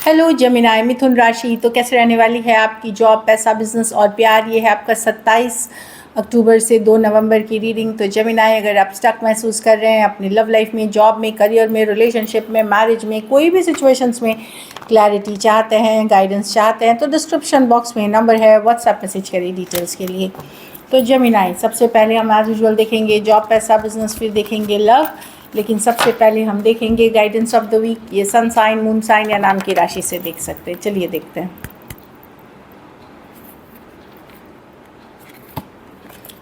Hello जमिनाई मिथुन राशि। तो कैसे रहने वाली है आपकी जॉब, पैसा, बिजनेस और प्यार। ये है आपका 27 अक्टूबर से 2 नवंबर की रीडिंग। तो जमिनाई, अगर आप स्टक महसूस कर रहे हैं अपनी लव लाइफ में, जॉब में, करियर में, रिलेशनशिप में, मैरिज में, कोई भी सिचुएशंस में क्लैरिटी चाहते हैं, गाइडेंस चाहते हैं, तो डिस्क्रिप्शन बॉक्स में नंबर है, व्हाट्सएप मैसेज करिए डिटेल्स के लिए। तो जमिनाई, सबसे पहले हम एज यूजुअल देखेंगे जॉब, पैसा, बिजनेस, फिर देखेंगे लव। लेकिन सबसे पहले हम देखेंगे गाइडेंस ऑफ द वीक। ये सन साइन, मून साइन या नाम की राशि से देख सकते हैं। चलिए देखते हैं।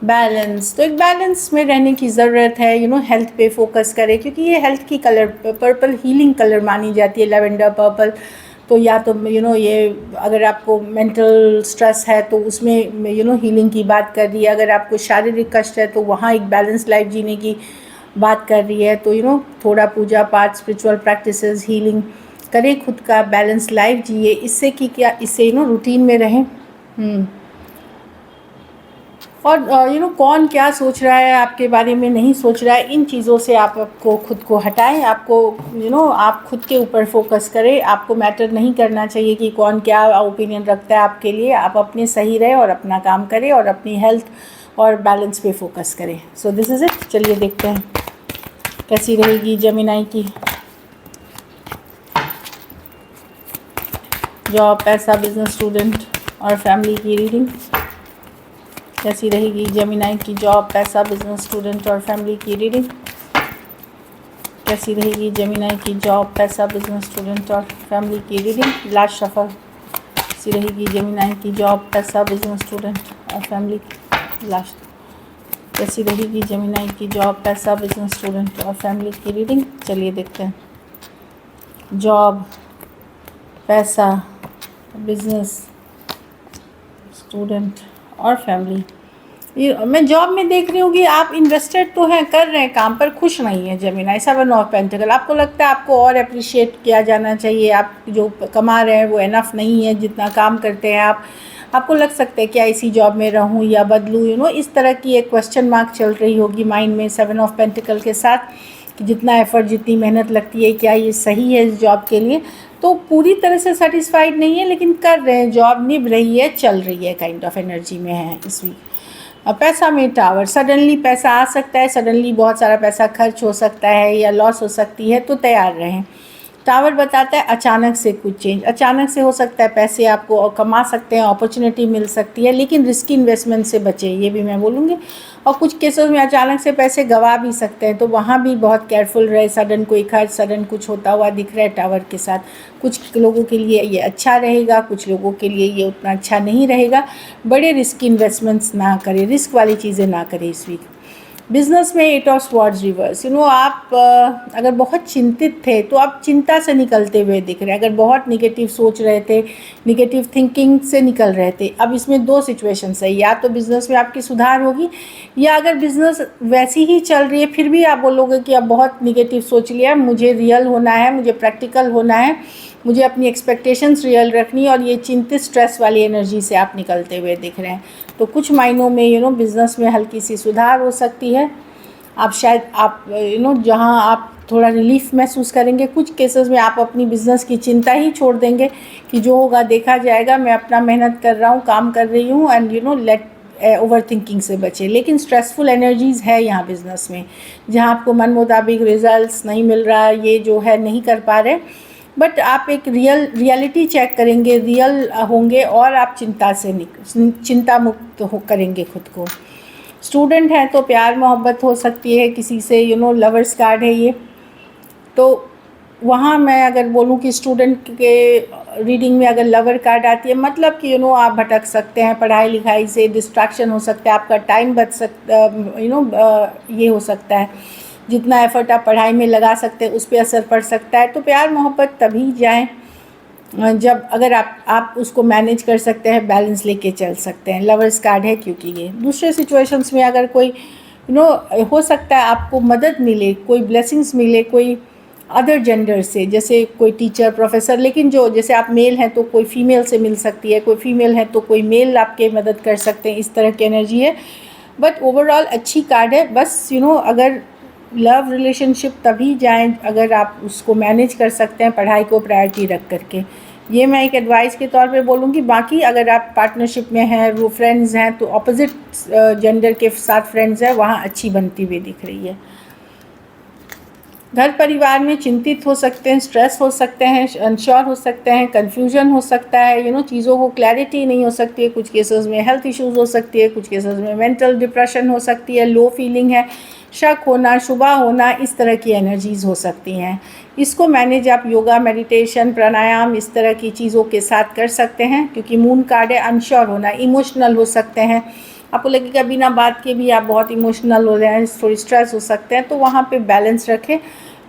बैलेंस, तो एक बैलेंस में रहने की ज़रूरत है। हेल्थ पे फोकस करें, क्योंकि ये हेल्थ की कलर पर्पल हीलिंग कलर मानी जाती है, लेवेंडर पर्पल। तो या तो ये अगर आपको मेंटल स्ट्रेस है तो उसमें हीलिंग की बात कर रही है। अगर आपको शारीरिक कष्ट है तो वहाँ एक बैलेंस लाइफ जीने की बात कर रही है। तो थोड़ा पूजा पाठ, स्पिरिचुअल प्रैक्टिसेस, हीलिंग करें, खुद का बैलेंस लाइफ जिए। इससे कि क्या, इससे रूटीन में रहें। और कौन क्या सोच रहा है आपके बारे में, नहीं सोच रहा है, इन चीज़ों से आपको खुद को हटाएं। आपको आप खुद के ऊपर फोकस करें। आपको मैटर नहीं करना चाहिए कि कौन क्या ओपिनियन रखता है आपके लिए। आप अपने सही रहें और अपना काम करें और अपनी हेल्थ और बैलेंस पे फोकस करें। So this is it. चलिए देखते हैं कैसी रहेगी जमिनाई की जॉब, पैसा, बिजनेस, स्टूडेंट और फैमिली की रीडिंग। कैसी रहेगी जमिनाई की जॉब, पैसा, बिजनेस, स्टूडेंट और फैमिली की रीडिंग। कैसी रहेगी जमिनाई की जॉब, पैसा, बिजनेस, स्टूडेंट और फैमिली की रीडिंग। Last shuffle. कैसी रहेगी जमिनाई की जॉब, पैसा, बिजनेस, स्टूडेंट और फैमिली। लास्ट। कैसी रहेगी जमिनाई की जॉब, पैसा, बिजनेस, स्टूडेंट और फैमिली की रीडिंग। चलिए देखते हैं जॉब, पैसा, बिजनेस, स्टूडेंट और फैमिली। मैं जॉब में देख रही हूँ कि आप इन्वेस्टेड तो हैं, कर रहे हैं काम, पर खुश नहीं है जमिनाई। 7 ऑफ पेंटिकल। आपको लगता है आपको और अप्रिशिएट किया जाना चाहिए। आप जो कमा रहे हैं वो एनफ नहीं है, जितना काम करते हैं आप। आपको लग सकता है क्या इसी जॉब में रहूँ या बदलूँ। इस तरह की एक क्वेश्चन मार्क चल रही होगी माइंड में 7 ऑफ पेंटिकल के साथ, कि जितना एफर्ट, जितनी मेहनत लगती है, क्या ये सही है इस जॉब के लिए। तो पूरी तरह से सेटिस्फाइड नहीं है, लेकिन कर रहे हैं, जॉब निभ रही है, चल रही है, काइंड ऑफ एनर्जी में है इस वीक। पैसा में टावर, सडनली पैसा आ सकता है, सडनली बहुत सारा पैसा खर्च हो सकता है या लॉस हो सकती है, तो तैयार रहें। टावर बताता है अचानक से कुछ चेंज, अचानक से हो सकता है, पैसे आपको कमा सकते हैं, अपॉर्चुनिटी मिल सकती है, लेकिन रिस्की इन्वेस्टमेंट से बचें, ये भी मैं बोलूँगी। और कुछ केसेस में अचानक से पैसे गंवा भी सकते हैं, तो वहाँ भी बहुत केयरफुल रहे। सडन कोई खर्च, सडन कुछ होता हुआ दिख रहा है टावर के साथ। कुछ लोगों के लिए ये अच्छा रहेगा, कुछ लोगों के लिए ये उतना अच्छा नहीं रहेगा। बड़े रिस्की इन्वेस्टमेंट्स ना करें, रिस्क वाली चीज़ें ना करें इस वीक। बिजनेस में 8 ऑफ स्वॉर्ड्स रिवर्स। आप अगर बहुत चिंतित थे तो आप चिंता से निकलते हुए दिख रहे हैं। अगर बहुत निगेटिव सोच रहे थे, निगेटिव थिंकिंग से निकल रहे थे, अब इसमें 2 सिचुएशंस है। या तो बिज़नेस में आपकी सुधार होगी, या अगर बिज़नेस वैसी ही चल रही है फिर भी आप बोलोगे कि अब बहुत निगेटिव सोच लिया, मुझे रियल होना है, मुझे प्रैक्टिकल होना है, मुझे अपनी एक्सपेक्टेशंस रियल रखनी, और ये चिंतित स्ट्रेस वाली एनर्जी से आप निकलते हुए दिख रहे हैं। तो कुछ मायनों में बिज़नेस में हल्की सी सुधार हो सकती है। आप शायद जहां आप थोड़ा रिलीफ महसूस करेंगे, कुछ केसेस में आप अपनी बिज़नेस की चिंता ही छोड़ देंगे कि जो होगा देखा जाएगा, मैं अपना मेहनत कर रहा हूँ, काम कर रही हूँ, एंड लेट ओवर थिंकिंग से बचे। लेकिन स्ट्रेसफुल एनर्जीज़ है यहाँ बिज़नेस में, जहाँ आपको मन मुताबिक रिजल्ट्स नहीं मिल रहा, ये जो है नहीं कर पा रहे, बट आप एक रियलिटी चेक करेंगे, रियल होंगे, और आप चिंता मुक्त करेंगे खुद को। स्टूडेंट हैं तो प्यार मोहब्बत हो सकती है किसी से, लवर्स कार्ड है ये। तो वहाँ मैं अगर बोलूँ कि स्टूडेंट के रीडिंग में अगर लवर कार्ड आती है, मतलब कि आप भटक सकते हैं, पढ़ाई लिखाई से डिस्ट्रैक्शन हो सकता है, आपका टाइम बच सकता, ये हो सकता है, जितना एफर्ट आप पढ़ाई में लगा सकते हैं उस पर असर पड़ सकता है। तो प्यार मोहब्बत तभी जाएं जब अगर आप उसको मैनेज कर सकते हैं, बैलेंस लेके चल सकते हैं। लवर्स कार्ड है क्योंकि ये दूसरे सिचुएशंस में अगर कोई हो सकता है आपको मदद मिले, कोई ब्लेसिंग्स मिले कोई अदर जेंडर से, जैसे कोई टीचर, प्रोफेसर, लेकिन जो जैसे आप मेल हैं तो कोई फीमेल से मिल सकती है, कोई फीमेल है तो कोई मेल आपके मदद कर सकते हैं, इस तरह की एनर्जी है। बट ओवरऑल अच्छी कार्ड है। बस अगर लव रिलेशनशिप तभी जाएं अगर आप उसको मैनेज कर सकते हैं, पढ़ाई को प्रायोरिटी रख करके। ये मैं एक एडवाइस के तौर पे बोलूँगी। बाकी अगर आप पार्टनरशिप में हैं, वो फ्रेंड्स हैं, तो ऑपोजिट जेंडर के साथ फ्रेंड्स हैं, वहाँ अच्छी बनती हुई दिख रही है। घर परिवार में चिंतित हो सकते हैं, स्ट्रेस हो सकते हैं, अनश्योर हो सकते हैं, कन्फ्यूजन हो सकता है, चीज़ों को क्लैरिटी नहीं हो सकती है। कुछ केसेस में हेल्थ इश्यूज़ हो सकती है, कुछ केसेस में मेंटल डिप्रेशन हो सकती है, लो फीलिंग है, शक होना, शुबा होना, इस तरह की एनर्जीज़ हो सकती हैं। इसको मैनेज आप योगा, मेडिटेशन, प्राणायाम, इस तरह की चीज़ों के साथ कर सकते हैं। क्योंकि मून कार्ड है अनश्योर होना, इमोशनल हो सकते हैं, आपको लगेगा बिना बात के भी आप बहुत इमोशनल हो रहे हैं, थोड़ी स्ट्रेस हो सकते हैं, तो वहाँ पे बैलेंस रखें,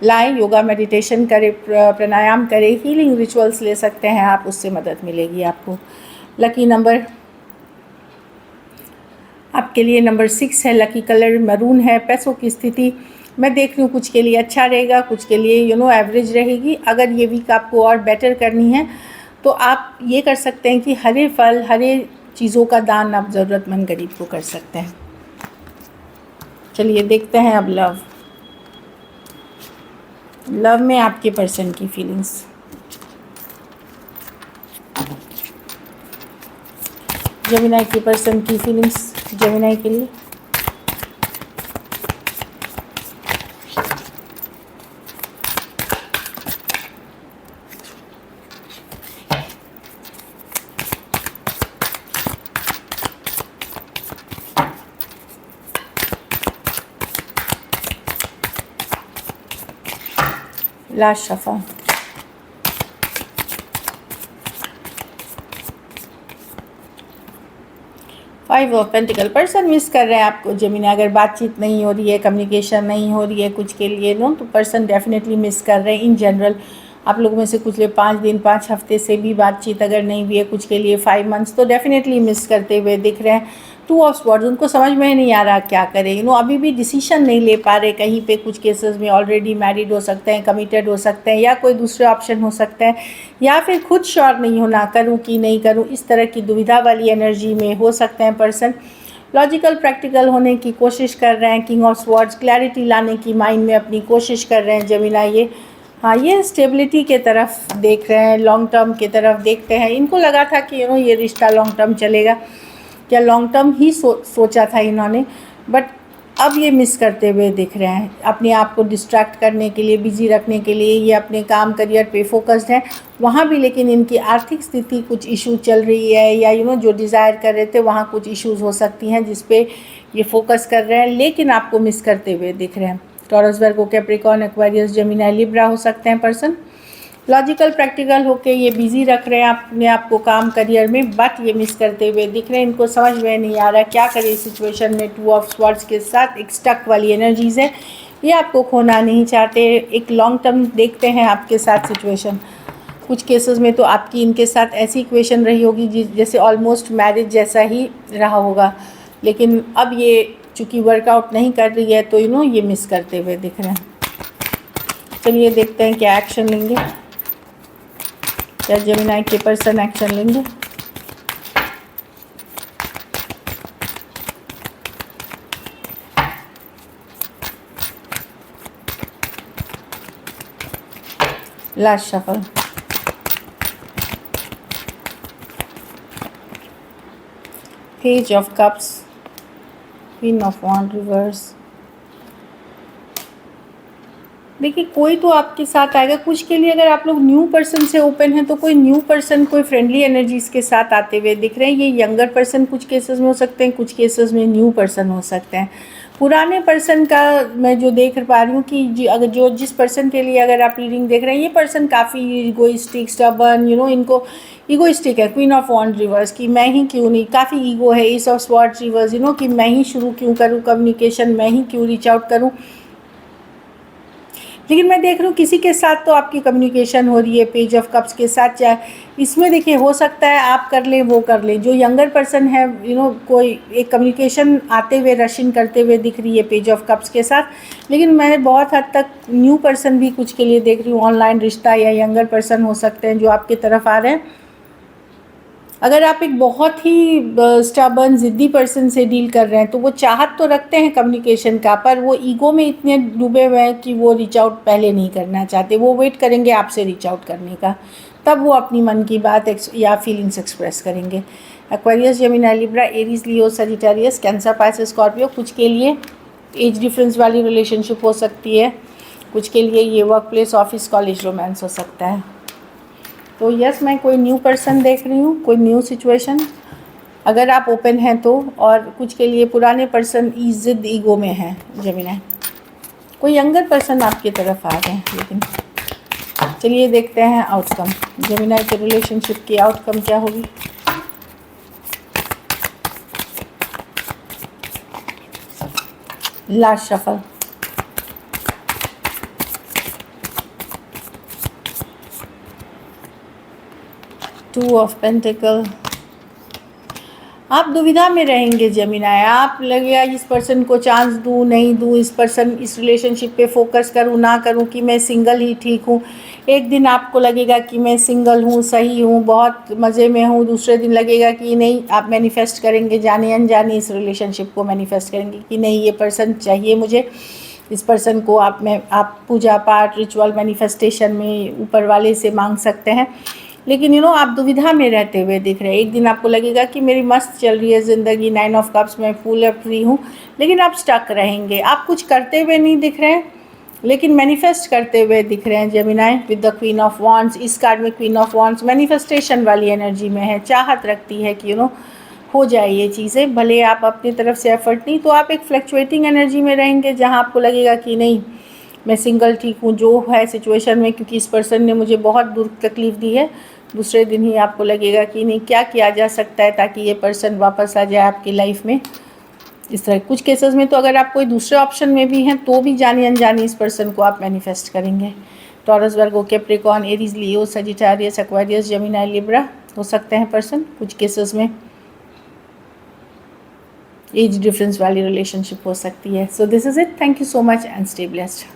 लाएं, योगा मेडिटेशन करें, प्राणायाम करें, हीलिंग रिचुअल्स ले सकते हैं आप, उससे मदद मिलेगी आपको। लकी नंबर आपके लिए नंबर 6 है, लकी कलर मैरून है। पैसों की स्थिति मैं देख रही हूँ कुछ के लिए अच्छा रहेगा, कुछ के लिए एवरेज रहेगी। अगर ये वीक आपको और बेटर करनी है तो आप ये कर सकते हैं कि हरे फल, हरे चीज़ों का दान आप ज़रूरतमंद गरीब को कर सकते हैं। चलिए देखते हैं अब लव में आपके पर्सन की फीलिंग्स। जेमिनी के पर्सन की फीलिंग्स जेमिनी के लिए। लास्ट शफा। Five of pentacle, person miss कर रहे हैं आपको जेमिनी। अगर बातचीत नहीं हो रही है, कम्युनिकेशन नहीं हो रही है कुछ के लिए तो पर्सन डेफिनेटली मिस कर रहे हैं। इन जनरल आप लोगों में से कुछ लिए 5 दिन 5 हफ्ते से भी बातचीत अगर नहीं हुई है, कुछ के लिए 5 मंथ्स, तो डेफिनेटली मिस करते हुए दिख रहे हैं। 2 ऑफ स्वॉर्ड्स, उनको समझ में नहीं आ रहा क्या करें, अभी भी डिसीजन नहीं ले पा रहे कहीं पे। कुछ केसेस में ऑलरेडी मैरिड हो सकते हैं, कमिटेड हो सकते हैं, या कोई दूसरे ऑप्शन हो सकते हैं, या फिर खुद श्योर नहीं होना करूं कि नहीं करूं, इस तरह की दुविधा वाली एनर्जी में हो सकते हैं पर्सन। लॉजिकल प्रैक्टिकल होने की कोशिश कर रहे हैं, किंग ऑफ स्वॉर्ड्स, क्लैरिटी लाने की माइंड में अपनी कोशिश कर रहे हैं जेमिनी। ये ये स्टेबिलिटी के तरफ देख रहे हैं, लॉन्ग टर्म की तरफ देखते हैं। इनको लगा था कि ये रिश्ता लॉन्ग टर्म चलेगा, क्या लॉन्ग टर्म ही सोचा था इन्होंने, बट अब ये मिस करते हुए दिख रहे हैं। अपने आप को डिस्ट्रैक्ट करने के लिए, बिजी रखने के लिए ये अपने काम करियर पे फोकस्ड हैं वहाँ भी, लेकिन इनकी आर्थिक स्थिति कुछ इशू चल रही है, या जो डिज़ायर कर रहे थे वहाँ कुछ इश्यूज हो सकती हैं जिस पे ये फोकस कर रहे हैं, लेकिन आपको मिस करते हुए दिख रहे हैं। टॉरस, वर्गो, कैप्रिकॉर्न, एक्वेरियस, जेमिनी, लिब्रा हो सकते हैं पर्सन। लॉजिकल प्रैक्टिकल होके ये बिज़ी रख रहे हैं अपने आप को काम करियर में, बट ये मिस करते हुए दिख रहे हैं। इनको समझ में नहीं आ रहा क्या करें इस सिचुएशन में। 2 ऑफ स्वॉर्ड्स के साथ एक स्टक वाली एनर्जीज़ है, ये आपको खोना नहीं चाहते, एक लॉन्ग टर्म देखते हैं आपके साथ सिचुएशन। कुछ केसेस में तो आपकी इनके साथ ऐसी इक्वेशन रही होगी जैसे ऑलमोस्ट मैरिज जैसा ही रहा होगा, लेकिन अब ये चूँकि वर्कआउट नहीं कर रही है तो ये मिस करते हुए दिख रहे हैं। चलिए देखते हैं क्या एक्शन लेंगे, क्या जेमिनी के पर्सन एक्शन लेंगे। Last shuffle. Page of cups, queen of wand reverse. देखिए कोई तो आपके साथ आएगा, कुछ के लिए अगर आप लोग न्यू पर्सन से ओपन हैं तो कोई न्यू पर्सन, कोई फ्रेंडली एनर्जीज के साथ आते हुए दिख रहे हैं। ये यंगर पर्सन कुछ केसेस में हो सकते हैं, कुछ केसेस में न्यू पर्सन हो सकते हैं। पुराने पर्सन का मैं जो देख पा रही हूँ कि अगर जिस पर्सन के लिए अगर आप रीडिंग देख रहे हैं, ये पर्सन काफ़ी ईगोइस्टिक, स्टबर्न, इनको ईगोइस्टिक है। क्वीन ऑफ वॉन्ड रिवर्स की मैं ही क्यों नहीं, काफ़ी ईगो है। एस ऑफ स्वॉर्ड्स रिवर्स कि मैं ही शुरू क्यों करूँ कम्युनिकेशन, मैं ही क्यों रीच आउट करूँ। लेकिन मैं देख रही हूँ किसी के साथ तो आपकी कम्युनिकेशन हो रही है। पेज ऑफ कप्स के साथ चाहे इसमें देखिए हो सकता है आप कर लें, वो कर लें। जो यंगर पर्सन है कोई एक कम्युनिकेशन आते हुए, रशिंग करते हुए दिख रही है पेज ऑफ कप्स के साथ। लेकिन मैं बहुत हद तक न्यू पर्सन भी कुछ के लिए देख रही हूँ, ऑनलाइन रिश्ता या यंगर पर्सन हो सकते हैं जो आपकी तरफ आ रहे हैं। अगर आप एक बहुत ही स्टबर्न ज़िद्दी पर्सन से डील कर रहे हैं तो वो चाहत तो रखते हैं कम्युनिकेशन का, पर वो ईगो में इतने डूबे हुए हैं कि वो रीच आउट पहले नहीं करना चाहते, वो वेट करेंगे आपसे रीच आउट करने का, तब वो अपनी मन की बात या फीलिंग्स एक्सप्रेस करेंगे। एक्वेरियस, जेमिनी, लिब्रा, एरीज, लियो, सजिटेरियस, कैंसर, पाइसेस, स्कॉर्पियो, कुछ के लिए एज डिफरेंस वाली रिलेशनशिप हो सकती है, कुछ के लिए ये work place, office, college romance हो सकता है। तो यस, मैं कोई न्यू पर्सन देख रही हूँ, कोई न्यू सिचुएशन, अगर आप ओपन हैं तो। और कुछ के लिए पुराने पर्सन जिद ईगो में है जेमिनी। कोई यंगर पर्सन आपकी तरफ आ रहे हैं, लेकिन चलिए देखते हैं आउटकम। जेमिनी के रिलेशनशिप की आउटकम क्या होगी। Last shuffle. Two of pentacle. आप दुविधा में रहेंगे जेमिनी। आप लगेगा इस पर्सन को चांस दूँ नहीं दूँ, इस रिलेशनशिप पे फोकस करूँ ना करूँ, कि मैं सिंगल ही ठीक हूँ। एक दिन आपको लगेगा कि मैं सिंगल हूँ, सही हूँ, बहुत मज़े में हूँ, दूसरे दिन लगेगा कि नहीं। आप मैनिफेस्ट करेंगे, जाने अनजाने इस रिलेशनशिप को मैनिफेस्ट करेंगे कि नहीं, ये पर्सन चाहिए मुझे। इस पर्सन को आप पूजा पाठ, रिचुअल, मैनिफेस्टेशन में ऊपर वाले से मांग सकते हैं। लेकिन आप दुविधा में रहते हुए दिख रहे हैं। एक दिन आपको लगेगा कि मेरी मस्त चल रही है ज़िंदगी, 9 ऑफ कप्स में फुल फ्री हूँ, लेकिन आप स्टक रहेंगे। आप कुछ करते हुए नहीं दिख रहे हैं, लेकिन मैनिफेस्ट करते हुए दिख रहे हैं Gemini with the queen of wands. इस कार्ड में क्वीन ऑफ वॉन्ड्स मैनिफेस्टेशन वाली एनर्जी में है, चाहत रखती है कि हो जाए ये चीज़ें, भले आप अपनी तरफ से एफर्ट नहीं। तो आप एक फ्लक्चुएटिंग एनर्जी में रहेंगे जहाँ आपको लगेगा कि नहीं, मैं सिंगल ठीक हूँ जो है सिचुएशन में, क्योंकि इस पर्सन ने मुझे बहुत दुख तकलीफ़ दी है। दूसरे दिन ही आपको लगेगा कि नहीं, क्या किया जा सकता है ताकि ये पर्सन वापस आ जाए आपकी लाइफ में। इस तरह कुछ केसेस में तो अगर आप कोई दूसरे ऑप्शन में भी हैं तो भी जानी अनजानी इस पर्सन को आप मैनिफेस्ट करेंगे। टॉरस, वर्गो, कैप्रिकॉर्न, एरीज, लियो, सजिटेरियस, एक्वेरियस, जेमिनी, लिब्रा हो सकते हैं पर्सन। कुछ केसेस में एज डिफरेंस वाली रिलेशनशिप हो सकती है। So this is it. Thank you so much and stay blessed.